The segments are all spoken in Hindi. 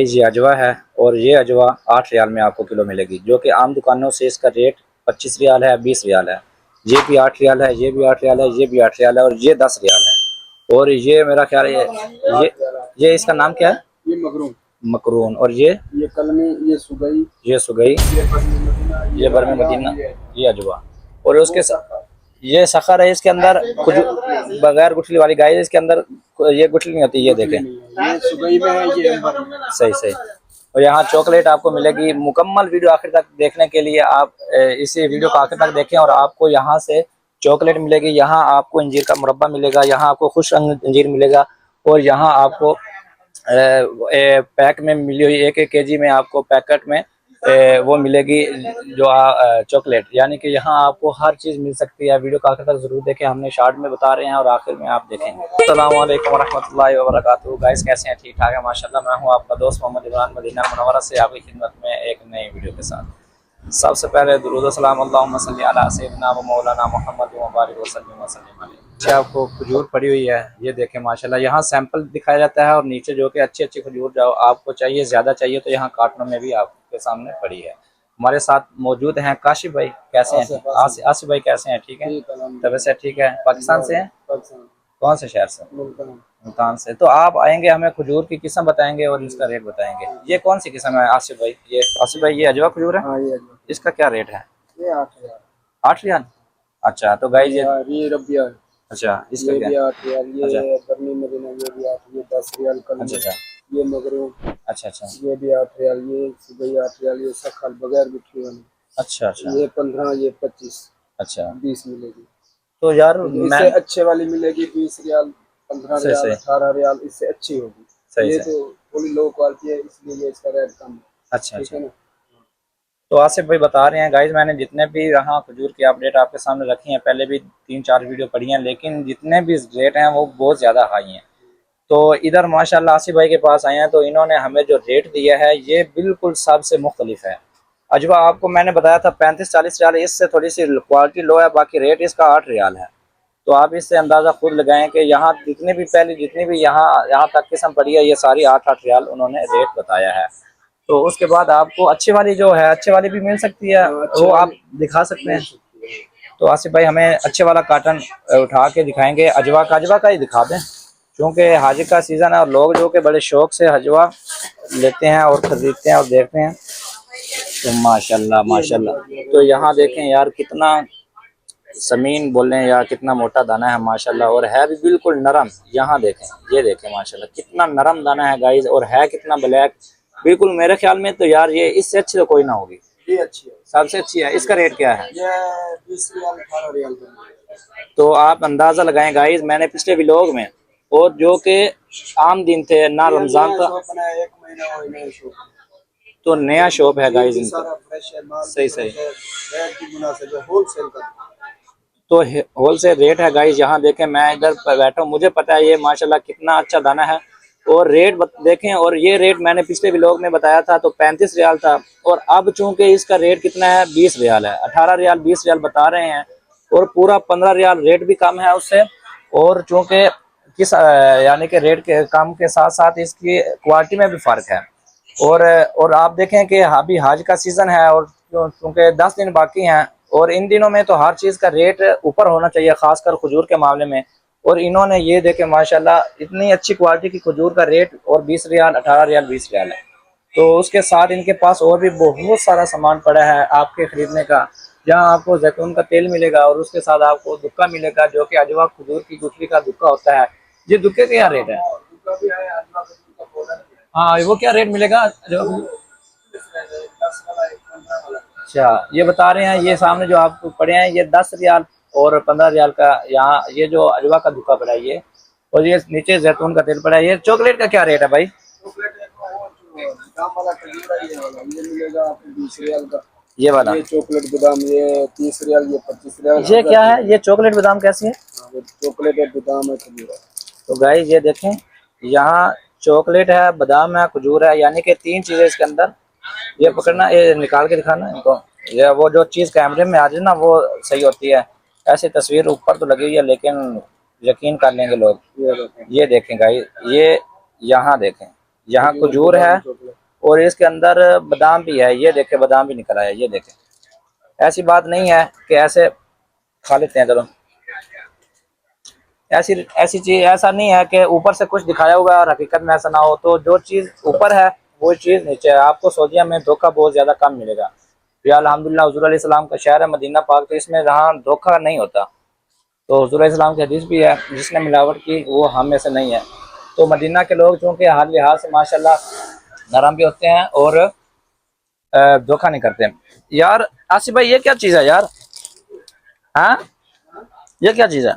ये अजवा है और ये अजवा 8 रियाल में आपको किलो मिलेगी, जो कि आम दुकानों से इसका रेट 25 रियाल है, 20 रियाल है। ये भी 8 रियाल है, ये भी 8 रियाल है, ये भी 8 रियाल है और ये 10 रियाल है। और ये मेरा ख्याल है ये इसका नाम क्या है? ये मकरूम मकरून। और ये कलमी, ये सुगई, ये बरमे मदीना, ये अजवा। और उसके ये सखर है, इसके अंदर कुछ बगैर गुठली वाली गाय है, इसके अंदर ये गुठली नहीं होती। ये देखें, ये सुगई में है, ये अंबर में। सही सही। और यहाँ चॉकलेट आपको मिलेगी। मुकम्मल वीडियो आखिर तक देखने के लिए आप इसी वीडियो को आखिर तक देखें और आपको यहाँ से चॉकलेट मिलेगी। यहाँ आपको अंजीर का मुरब्बा मिलेगा, यहाँ आपको खुश अंजीर मिलेगा और यहाँ आपको पैक में मिली हुई 1-1 केजी में आपको पैकेट में वो मिलेगी जो चॉकलेट। यानी कि यहाँ आपको हर चीज़ मिल सकती है। वीडियो को आखिर तक जरूर देखें, हमने शॉर्ट में बता रहे हैं और आखिर में आप देखेंगे। अस्सलाम वालेकुम रहमतुल्लाहि व बरकातहू। गाइस कैसे हैं? ठीक ठाक है माशाल्लाह। मैं हूँ आपका दोस्त मोहम्मद इमरान, मदीना मुनव्वरा से आपकी खिदमत में एक नई वीडियो के साथ। सबसे पहले दुरूद व सलाम अल्लाहुम्मा सल्ली अला सय्यिदिना व मौलाना मुहम्मद व बारिक वसल्लिम अलैहि। आपको खजूर पड़ी हुई है, ये देखें माशाल्लाह। यहाँ सैंपल दिखाया जाता है और नीचे जो कि अच्छी अच्छी खजूर जो आपको चाहिए, ज़्यादा चाहिए तो यहाँ कार्टनों में भी आपके सामने पड़ी है। हमारे साथ मौजूद हैं काशिफ भाई। कैसे हैं? आसिफ भाई कैसे हैं? ठीक है, तबीयत से ठीक है? पाकिस्तान से हैं? कौन से शहर से? मुल्तान से। तो आप आएंगे, हमें खजूर की किस्म बताएंगे और इसका रेट बताएंगे। ये कौन सी किस्म है आसिफ भाई? ये अजवा खजूर है। हाँ, ये इसका क्या रेट है? 8 रियाल। 8 रियाल। अच्छा, तो गाइस ये रबिया है। अच्छा, इसका ये क्या? भी 8 रियाल, अच्छा ये बरनी मदीना, ये भी 8, ये 10 रियाल कलमी, अच्छा ये मगरूम, अच्छा अच्छा ये भी 8 रियाल, ये सुबह 8 रियाल, ये सखल बगैर गुठली वाली, अच्छा अच्छा ये 15, ये 25, अच्छा। 20 मिलेगी। तो यार मैं इससे अच्छे वाली मिलेगी 20 रियाल, 15 सही रियाल, सही 18 रियाल, इससे अच्छी होगी। सही ये सही। तो थोड़ी लो क्वालिटी है, इसलिए ये इसका रेट कम है। अच्छा ठीक अच्छा। है ना। तो आसिफ भाई बता रहे हैं गाइज, मैंने जितने भी यहाँ खजूर की अपडेट आपके सामने रखी हैं, पहले भी 3-4 वीडियो पढ़ी हैं, लेकिन जितने भी रेट हैं वो बहुत ज़्यादा हाई हैं। तो इधर माशाल्लाह आसिफ भाई के पास आए हैं तो इन्होंने हमें जो रेट दिया है ये बिल्कुल सबसे मुख्तलिफ है। अजवा आपको मैंने बताया था 35-40 रियाल, इससे थोड़ी सी क्वालिटी लो है, बाकी रेट इसका 8 रियाल है। तो आप इससे अंदाज़ा खुद लगाएं कि यहाँ जितनी भी यहाँ तक किस्म पड़ी है, ये सारी 8-8 रियाल उन्होंने रेट बताया है। तो उसके बाद आपको अच्छी वाली जो है, अच्छी वाली भी मिल सकती है, वो आप दिखा सकते हैं। तो आसिफ भाई हमें अच्छे वाला काटन उठा के दिखाएंगे। अजवा का ही दिखा दें, क्योंकि हाजिर का सीज़न है और लोग जो कि बड़े शौक से अजवा लेते हैं और ख़रीदते हैं और देखते हैं। तो माशाल्लाह माशाल्लाह। तो यहाँ देखें यार, कितना समीन बोलें या कितना मोटा दाना है माशाल्लाह, और है भी बिल्कुल नरम। यहाँ देखें, ये देखें माशाल्लाह कितना नरम दाना है गाइस, और है कितना ब्लैक बिल्कुल। मेरे ख्याल में तो यार ये इससे अच्छी तो कोई ना होगी, ये अच्छी है, सबसे अच्छी है। इसका रेट क्या है? ये 20 रियाल, 18 रियाल। तो आप अंदाजा लगाएं गाइस, मैंने पिछले व्लॉग में, और जो कि आम दिन थे ना, रमजान का, 1 महीना हुआ नया शॉप, तो नया शॉप है गाइस इनका। सारा फ्रेश है माल, सही सही। रेट की मुनासिब है, होलसेल का। तो होलसेल रेट है गाइस। यहाँ देखें, मैं इधर बैठा हूँ, मुझे पता है ये माशाल्लाह कितना अच्छा दाना है। और रेट देखें, और ये रेट मैंने पिछले व्लॉग में बताया था तो 35 रियाल था, और अब चूंकि इसका रेट कितना है, 20 रियाल है। 18 रियाल 20 रियाल बता रहे हैं, और पूरा 15 रियाल रेट भी कम है उससे। और चूंकि यानी कि रेट के कम के साथ साथ इसकी क्वालिटी में भी फ़र्क है। और आप देखें कि अभी हज का सीज़न है और चूँकि 10 दिन बाकी हैं, और इन दिनों में तो हर चीज़ का रेट ऊपर होना चाहिए, ख़ासकर खजूर के मामले में। और इन्होंने ये देखे माशाल्लाह इतनी अच्छी क्वालिटी की खजूर का रेट, और 20 रियाल, 18 रियाल, 20 रियाल है। तो उसके साथ इनके पास और भी बहुत सारा सामान पड़ा है आपके ख़रीदने का। जहाँ आपको जैतून का तेल मिलेगा और उसके साथ आपको दुक्का मिलेगा, जो कि अजवा खजूर की गुठली का दुक्का होता है। ये दुक्के का क्या रेट है? हाँ, वो क्या रेट मिलेगा जो? अच्छा, ये बता रहे हैं, ये सामने जो आपको पड़े हैं ये 10 रियाल और 15 रियाल का, यहाँ ये जो अजवा का दुक्का पड़ा है ये, और ये नीचे जैतून का तेल पड़ा है। ये चॉकलेट का क्या रेट है भाई? ये मिलेगा आपको 20 रियाल का। ये वाला, ये चॉकलेट बादाम, ये 30 रियाल, ये 25 रियाल। ये क्या है? ये चॉकलेट बादाम कैसी है? चॉकलेट है, बादाम है, खजूर है। तो गाइस ये देखें, यहाँ चॉकलेट है, बादाम है, खजूर है, यानी कि 3 चीज़ें इसके अंदर। ये पकड़ना, ये निकाल के दिखाना इनको। ये वो जो चीज़ कैमरे में आ जाए ना वो सही होती है, ऐसी तस्वीर ऊपर तो लगी हुई है लेकिन यकीन कर लेंगे लोग। ये देखें गाइस, ये यहाँ देखें, यहाँ खजूर है और इसके अंदर बादाम भी है। ये देखे बादाम भी निकल आया, ये देखे। ऐसी बात नहीं है कि ऐसे खा लेते हैं, चलो ऐसी ऐसी चीज, ऐसा नहीं है कि ऊपर से कुछ दिखाया हुआ है और हकीकत में ऐसा ना हो। तो जो चीज ऊपर है वो चीज नीचे है। आपको सऊदीया में धोखा बहुत ज्यादा कम मिलेगा। या अल्हम्दुलिल्लाह हुजूर अलैहि सलाम का शहर है मदीना पाक, तो इसमें जहाँ धोखा नहीं होता। तो हुजूर अलैहि सलाम की हदीस भी है, जिसने मिलावट की वो हम में से नहीं है। तो मदीना के लोग चूँकि हर लिहाज से माशाल्लाह नरम भी होते हैं और धोखा नहीं करते। यार आसिफ भाई ये क्या चीज़ है यार? हाँ ये क्या चीज़ है?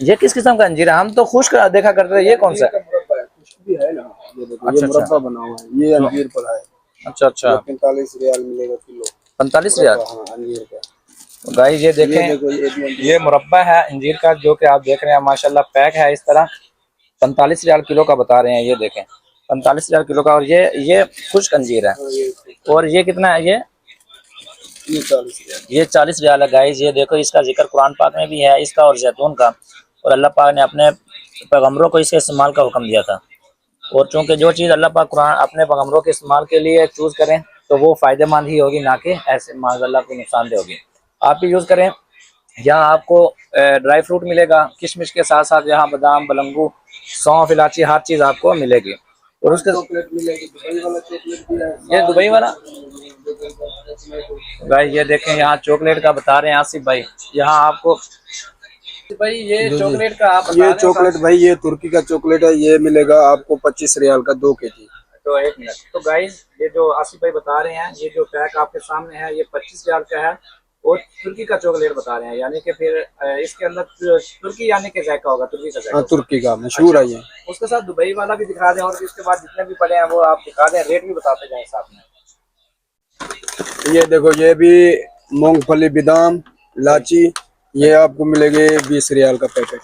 ये किस किस्म का अंजीर है? हम तो खुश्क देखा करते थे, ये कौन सा है? मुरब्बा है, कुछ भी है ना। ये देखो, अच्छा ये मुरब्बा बना हुआ है, ये अंजीर पर है। अच्छा अच्छा, 45 रियाल मिलेगा किलो। 45 रियाल। हाँ, अंजीर का। तो गाइस ये देखें, ये देखो, ये भी अंजीर ये मुरब्बा है अंजीर का, जो कि आप देख रहे हैं माशाल्लाह पैक है इस तरह। 45 रियाल किलो का बता रहे हैं, ये देखें 45 रियाल किलो का। और ये खुश्क अंजीर है। हाँ, और ये कितना है? ये 40 रियाल। ये 40 रियाल है। गाइस ये देखो, इसका जिक्र कुरान पाक में भी है, इसका और जैतून का। और अल्लाह पाक ने अपने पैगम्बरों को इसके इस्तेमाल का हुक्म दिया था। और चूंकि जो चीज़ अल्लाह पाक कुरान अपने पैगम्बरों के इस्तेमाल के लिए चूज़ करें तो वो फ़ायदेमंद ही होगी, ना कि ऐसे माज़अल्लाह को नुकसानदेह होगी। आप भी यूज़ करें। यहाँ आपको ड्राई फ्रूट मिलेगा किशमिश के साथ साथ, यहाँ बादाम, बलंगू, सौंफ, इलायची, हर चीज़ आपको मिलेगी। और उसके चॉकलेट मिलेगी, दुबई वाला चॉकलेट भी है। ये दुबई वाला भाई, ये देखें यहाँ चॉकलेट का बता रहे हैं आसिफ भाई। यहाँ आपको भाई ये जी, चॉकलेट का आप बता ये रहे हैं चॉकलेट भाई, ये तुर्की का चॉकलेट है। ये मिलेगा आपको 25 रियाल का 2 केजी। तो एक मिनट, तो गाइस ये जो आसिफ भाई बता रहे हैं, ये जो पैक आपके सामने है ये 25 रियाल का है। और तुर्की का चॉकलेट बता रहे हैं, यानी कि फिर इसके अंदर तुर्की यानी कि जायका होगा, तुर्की का जायका हाँ, होगा। तुर्की का मशहूर है ये। उसके साथ दुबई वाला भी दिखा दें, और इसके बाद जितने भी पड़े हैं वो आप दिखा दें, रेट भी बताते जाएं साथ में। ये देखो, ये भी मूंगफली, बादाम, इलायची, ये आपको मिलेंगे 20 रियाल का पैकेट।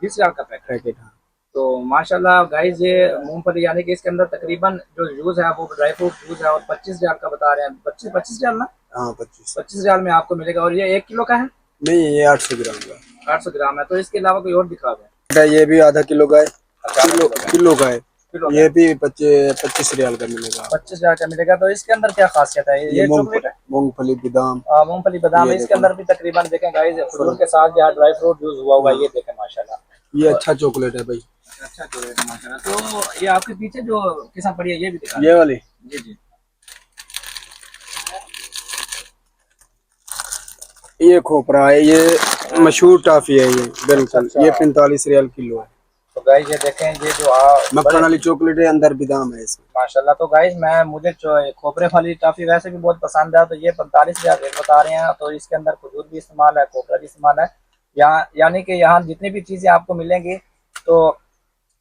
20 रियाल का पैकेट। हाँ। तो माशाल्लाह गाइस ये मूंगफली, यानी कि इसके अंदर तकरीबन जो जूस है वो ड्राई फ्रूट जूस है, और 25 रियाल का बता रहे हैं। 25 रियाल ना? हाँ, 25। 25 रियाल में आपको मिलेगा। और ये 1 किलो का है? नहीं, ये 800 ग्राम का। 800 ग्राम है। तो इसके अलावा कोई और दिखा दें। ये भी आधा किलो का है। किलो किलो का है। किलो ये भी 25 रियाल का मिलेगा। 25 रियाल का मिलेगा। तो इसके अंदर क्या खासियत है? ये चॉकलेट है, मूंगफली, बादाम। मूंगफली बादाम है। इसके अंदर भी तकरीबन देखें गाइस खजूर के साथ जो ड्राई फ्रूट यूज हुआ हुआ है, ये देखें माशाल्लाह। ये अच्छा चॉकलेट है भाई। अच्छा चॉकलेट है माशाल्लाह। तो ये आपके पीछे जो किस्म पड़ी है ये भी दिखा ये वाली, जी जी। ये खोपरा है। ये मशहूर टॉफी है ये, बिल्कुल। अच्छा। ये 45 रियाल किलो है। तो गाइस ये देखें, ये जो मक्खन वाली चॉकलेट है, अंदर बादाम है इसमें। माशाल्लाह। तो गाइस मुझे खोपरे वाली टॉफी वैसे भी बहुत पसंद है। तो ये 45 रियाल रेट बता रहे हैं। तो इसके अंदर खजूर भी इस्तेमाल है, खोपरा भी इस्तेमाल है। यहाँ यानी कि यहाँ जितनी भी चीज़ें आपको मिलेंगी तो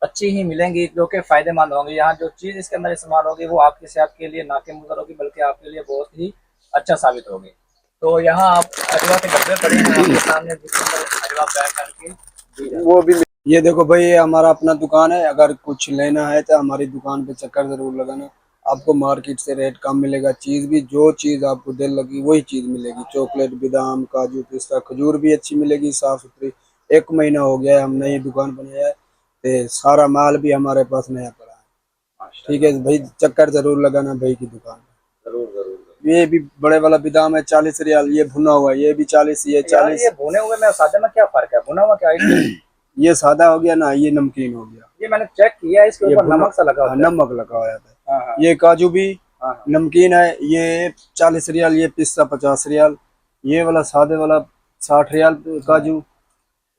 अच्छी ही मिलेंगी, जो कि फ़ायदेमंद होंगी। यहाँ जो चीज़ इसके अंदर इस्तेमाल होगी वो आपकी सेहत के लिए ना के मुज़र होगी, बल्कि आपके लिए बहुत ही अच्छा साबित होगी। तो यहाँ आप अजवा के डब्बे पड़े हैं आपके सामने, जिसके अंदर अजवा पैक करके दी जाती है। वो भी। ये देखो भाई, ये हमारा अपना दुकान है। अगर कुछ लेना है तो हमारी दुकान पे चक्कर जरूर लगाना। आपको मार्केट से रेट कम मिलेगा। चीज भी, जो चीज आपको दिल लगी वही चीज मिलेगी। चॉकलेट, बादाम, काजू, पिस्ता, खजूर भी अच्छी मिलेगी, साफ सुथरी। 1 महीना हो गया है हम नई दुकान बनाया है, ते सारा माल भी हमारे पास नया पड़ा है। ठीक है भाई, चक्कर जरूर लगाना भाई की दुकान पे। जरूर जरूर। ये भी बड़े वाला बादाम है 40 रियाल। ये भुना हुआ है, ये भी 40। ये 40। ये भुने हुए में सादे में क्या फर्क है? भुना हुआ क्या है? ये सादा हो गया ना, ये नमकीन हो गया। ये मैंने चेक किया, इसके ऊपर नमक सा लगा होता है। नमक लगा हुआ है। हाँ, हाँ। ये काजू भी हाँ, हाँ। नमकीन है। ये 40 रियाल। ये पिस्ता 50 रियाल। ये वाला सादे वाला 60 रियाल काजू।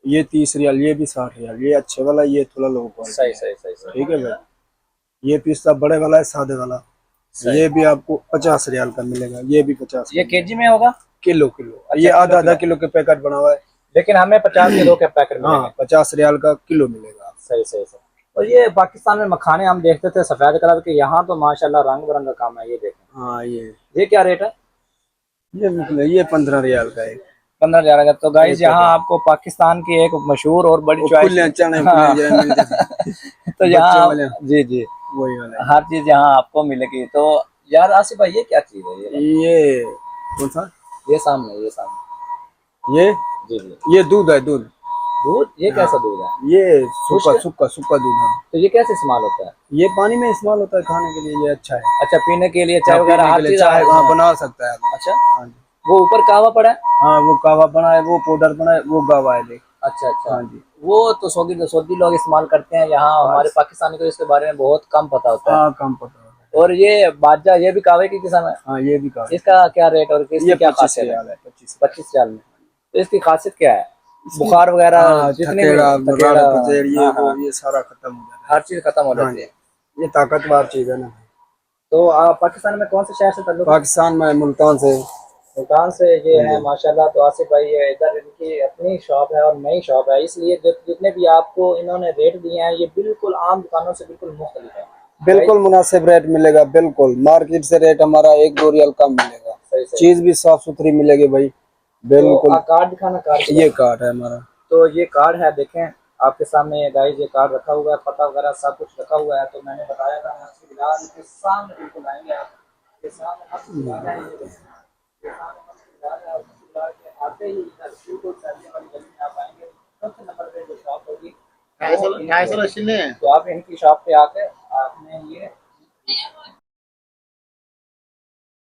ये 30 रियाल। ये भी 60 रियाल। ये अच्छे वाला, ये थोड़ा लो क्वालिटी। सही सही सही सही। ठीक है भाई। ये पिस्ता बड़े वाला है, सादे वाला। ये भी आपको 50 रियाल का मिलेगा। ये भी 50। ये केजी में होगा? किलो ये आधा आधा किलो के पैकेट बना हुआ है। लेकिन हमें 50 किलो के पैकेट मिलेंगे। हाँ, 50 रियाल का किलो मिलेगा। सही सही सही। और ये पाकिस्तान में मखाने हम देखते थे सफेद कलर के, यहाँ तो माशाल्लाह रंग बिरंगा काम है। ये देखें, हाँ, ये क्या रेट है? ये 15 रियाल का है। 15 हजार का। तो गाइस यहाँ आपको पाकिस्तान की एक मशहूर और बड़ी चॉइस। तो यहाँ जी जी वही वाला हर चीज यहाँ आपको मिलेगी। तो यार आसिफ भाई ये क्या चीज है? ये कौन सा? ये सामने, ये सामने। ये जी जी। ये दूध है, दूध। दूध, ये कैसा दूध है? ये सूखा खुश्क? सूखा सूखा दूध है। तो ये कैसे इस्तेमाल होता है? ये पानी में इस्तेमाल होता है, खाने के लिए ये अच्छा है। अच्छा, पीने के लिए चाय हाँ, वगैरह पीने हर के लिए चीज चाय हाँ इसमें? बना सकता है आदमी। अच्छा, हाँ जी। वो ऊपर कहवा पड़ा है? हाँ वो कावा बना है, वो पाउडर बना है, वो गावा है देख। अच्छा अच्छा। हाँ जी। वो तो सऊदी सऊदी लोग इस्तेमाल करते हैं, यहाँ हमारे पाकिस्तानी को इसके बारे में बहुत कम पता होता है। हाँ कम पता है। और ये बादशाह, ये भी कहवे की किस्म है? हाँ ये भी कावा। इसका क्या रेट और इसकी ये क्या 25 खासियत है? रियाल है, 25। 25 रियाल में। तो इसकी खासियत क्या है? बुखार वगैरह हाँ जितने भी थकेड़ा तकेड़ा, राड़ पजेड़ ये हाँ वो हाँ, ये सारा खत्म हो जाता हर चीज खत्म हो है। हाँ जाती जी, है। ये ताकतवर चीज है ना। तो आप पाकिस्तान में कौन से शहर से ताल्लुक है? पाकिस्तान में मुल्तान से। मुल्तान से ये हाँ है जी। माशाल्लाह। तो आसिफ भाई, ये इधर इनकी अपनी शॉप है और नई शॉप है, इसलिए जितने भी आपको इन्होंने रेट दिए हैं ये बिल्कुल आम दुकानों से बिल्कुल मुख्तलिफ है। बिल्कुल मुनासिब रेट मिलेगा, बिल्कुल मार्केट से रेट हमारा 1-2 रियाल कम मिलेगा। सही सही। चीज भी साफ सुथरी मिलेगी भाई, तो बिल्कुल। कार्ड दिखाना, कार्ड ये कार्ड है हमारा। तो ये कार्ड है, देखें आपके सामने ये गाइस, ये कार्ड रखा हुआ है, पता वगैरह सब कुछ रखा हुआ है। तो मैंने बताया था मस्जिद बिलाल के सामने बिल्कुल आएंगे आप, के सामने मस्जिद बिलाल है, ये देखें, ये सामने मस्जिद बिलाल है और मस्जिद बिलाल के आते ही इधर बिल्कुल सामने वाली गली में आप आएंगे, सबसे नंबर पे जो शॉप होगी तो आप इनकी शॉप पे आकर आपने ये